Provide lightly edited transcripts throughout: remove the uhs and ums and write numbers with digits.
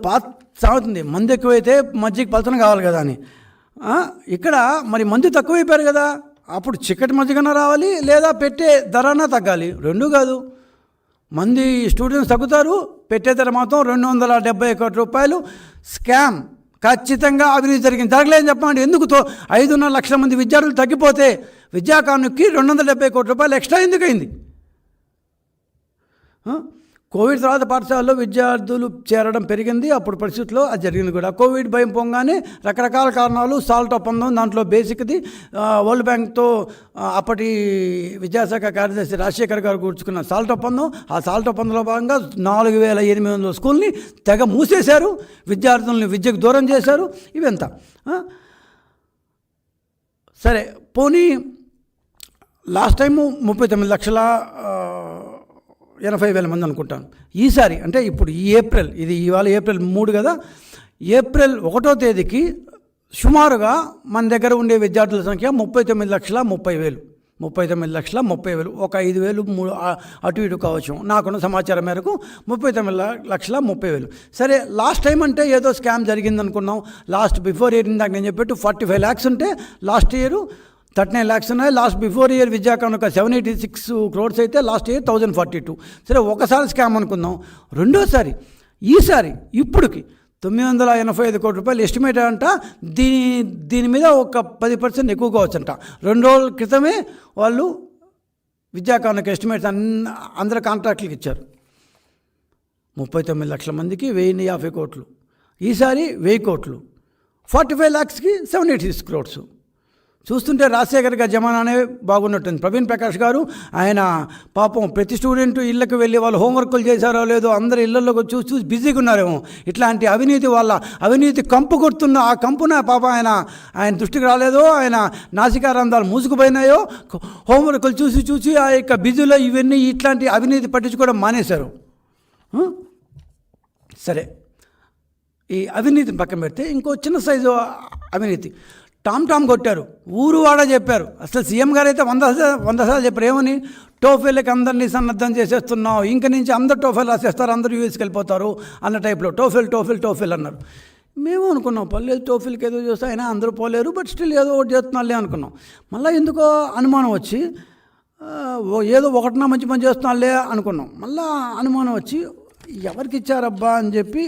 పాత సాగుతుంది, మందు ఎక్కువైతే మజ్జిగ పలచన కావాలి కదా అని. ఇక్కడ మరి మందు తక్కువైపోయారు కదా, అప్పుడు చిక్కటి మజ్జిగన రావాలి లేదా పెట్టే ధరనా తగ్గాలి. రెండూ కాదు, మంది స్టూడెంట్స్ తగ్గుతారు, పెట్టే ధర మాత్రం 270 కోట్ల రూపాయలు స్కామ్. ఖచ్చితంగా అవినీతి జరిగింది. జరగలేదని చెప్పండి. ఎందుకు 5.5 లక్షల మంది విద్యార్థులు తగ్గిపోతే విద్యాకానుకి 270 కోట్ల రూపాయలు ఎక్స్ట్రా ఎందుకైంది? కోవిడ్ తర్వాత పాఠశాలలో విద్యార్థులు చేరడం పెరిగింది. అప్పుడు పరిస్థితుల్లో అది జరిగింది కూడా. కోవిడ్ భయం పోగానే రకరకాల కారణాలు, సాల్ట్ ఒప్పందం, దాంట్లో బేసిక్ది వరల్డ్ బ్యాంక్తో అప్పటి విద్యాశాఖ కార్యదర్శి రాజశేఖర్ గారు కూర్చుకున్న సాల్ట్ ఒప్పందం. ఆ సాల్ట్ ఒప్పందంలో భాగంగా 4800 స్కూల్ని తెగ మూసేశారు, విద్యార్థుల్ని విద్యకు దూరం చేశారు. ఇవంతా సరే పోనీ. లాస్ట్ టైము 39,80,000 మంది అనుకుంటాను. ఈసారి అంటే ఇప్పుడు ఈ ఏప్రిల్, ఇది ఇవాళ ఏప్రిల్ 3 కదా, ఏప్రిల్ 1వ తేదీకి సుమారుగా మన దగ్గర ఉండే విద్యార్థుల సంఖ్య 39,30,000. 39,30,000, ఒక 5,000 అటు ఇటు కావచ్చు. నాకున్న సమాచారం మేరకు 39,30,000. సరే, లాస్ట్ టైం అంటే ఏదో స్కామ్ జరిగింది అనుకున్నాం. లాస్ట్ బిఫోర్ ఇయర్ ఇందాక నేను చెప్పేట్టు 45 lakhs ఉంటే లాస్ట్ ఇయర్ 39 lakhs ఉన్నాయి. లాస్ట్ బిఫోర్ ఇయర్ విద్యాకాను ఒక 786 crores అయితే లాస్ట్ ఇయర్ 1042. సరే, ఒకసారి స్కామ్ అనుకుందాం. రెండోసారి ఈసారి ఇప్పటికి 985 కోట్ల రూపాయలు ఎస్టిమేట్ అంట. దీని మీద ఒక 10% ఎక్కువ కావచ్చంట. 2 రోజుల క్రితమే వాళ్ళు విద్యాకానుక ఎస్టిమేట్స్ అందరు కాంట్రాక్టులకు ఇచ్చారు. 39 లక్షల మందికి 1050 కోట్లు, ఈసారి 1000 కోట్లు, 45 lakhsకి 786 crores. చూస్తుంటే రాజశేఖర్ గారి జమానానే బాగున్నట్టుంది. ప్రవీణ్ ప్రకాష్ గారు ఆయన పాపం ప్రతి స్టూడెంట్ ఇళ్ళకి వెళ్ళి వాళ్ళు హోంవర్క్లు చేశారో లేదో అందరు ఇళ్లలోకి చూసి బిజీగా ఉన్నారేమో. ఇట్లాంటి అవినీతి వల్ల అవినీతి కంపు కొడుతున్న ఆ కంపున పాప ఆయన దృష్టికి రాలేదో, ఆయన నాసికారంధాలు మూసుకుపోయినాయో, హోంవర్క్లు చూసి ఆ యొక్క బిజీలో ఇవన్నీ ఇట్లాంటి అవినీతి పట్టించుకోవడం మానేశారు. సరే, ఈ అవినీతిని పక్కన పెడితే ఇంకో చిన్న సైజు అవినీతి. టామ్ కొట్టారు, ఊరు వాడ చెప్పారు. అసలు సీఎం గారు అయితే 100 సార్లు చెప్పారు. ఏమని? టోఫెల్కి అందరినీ సన్నద్ధం చేసేస్తున్నావు, ఇంక నుంచి అందరు టోఫెల్ రాసేస్తారు, అందరూ యూఎస్కి వెళ్ళిపోతారు అన్న టైప్లో టోఫెల్ అన్నారు. మేము అనుకున్నాం పర్లేదు, టోఫెల్కి ఏదో చేస్తే అయినా అందరూ పోలేరు, బట్ స్టిల్ ఏదో ఒకటి చేస్తున్నాళ్ళే అనుకున్నాం. మళ్ళీ ఎందుకో అనుమానం వచ్చి ఏదో ఒకటినా మంచి పని చేస్తున్నాళ్ళే అనుకున్నాం. మళ్ళీ అనుమానం వచ్చి ఎవరికి ఇచ్చారబ్బా అని చెప్పి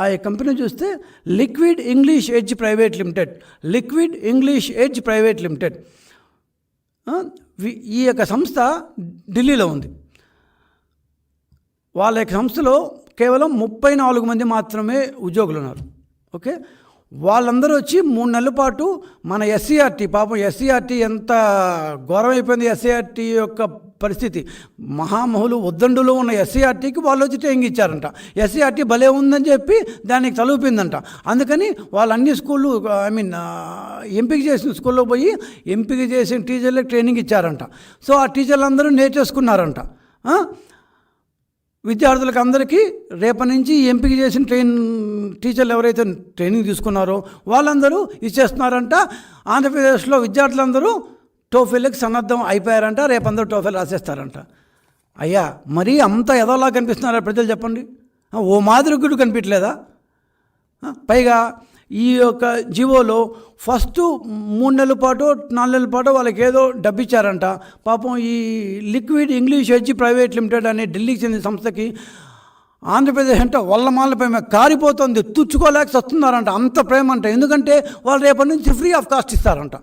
ఆ కంపెనీ చూస్తే liquid English edge private limited. ఈ యొక్క సంస్థ ఢిల్లీలో ఉంది. వాళ్ళ యొక్క సంస్థలో కేవలం 34 మంది మాత్రమే ఉద్యోగులు ఉన్నారు. ఓకే, వాళ్ళందరూ వచ్చి 3 నెలల పాటు మన ఎస్సీఆర్టీ, పాపం ఎస్సీఆర్టీ ఎంత ఘోరమైపోయింది. ఎస్సీఆర్టీ యొక్క పరిస్థితి, మహామహులు ఉద్దండులో ఉన్న ఎస్సీఆర్టీకి వాళ్ళు వచ్చి ట్రైనింగ్ ఇచ్చారంట. ఎస్సీఆర్టీ భలే ఉందని చెప్పి దానికి తలూపిందంట. అందుకని వాళ్ళు అన్ని స్కూళ్ళు ఎంపిక చేసిన స్కూల్లో పోయి ఎంపిక చేసిన టీచర్లకు ట్రైనింగ్ ఇచ్చారంట. సో ఆ టీచర్లు అందరూ నేర్చేసుకున్నారంట. విద్యార్థులకు అందరికీ రేపటి నుంచి ఎంపిక చేసిన టీచర్లు ఎవరైతే ట్రైనింగ్ తీసుకున్నారో వాళ్ళందరూ ఇచ్చేస్తున్నారంట. ఆంధ్రప్రదేశ్లో విద్యార్థులందరూ టోఫెల్కి సన్నద్ధం అయిపోయారంట. రేపు అందరూ టోఫెల్ రాసేస్తారంట. అయ్యా, మరీ అంత ఎదోలా కనిపిస్తున్నారా ప్రజలు? చెప్పండి, ఓ మాదిరి గుడి కనిపించలేదా? పైగా ఈ యొక్క జీవోలో ఫస్ట్ 3 నెలల పాటు 4 నెలల పాటు వాళ్ళకి ఏదో డబ్బు ఇచ్చారంట. పాపం ఈ liquid English edge private limited అనే ఢిల్లీకి చెందిన సంస్థకి ఆంధ్రప్రదేశ్ అంటే వల్లమాల ప్రేమ కారిపోతుంది, తుచ్చుకోలేక వస్తున్నారంట. అంత ప్రేమ అంట. ఎందుకంటే వాళ్ళు రేపటి నుంచి ఫ్రీ ఆఫ్ కాస్ట్ ఇస్తారంట.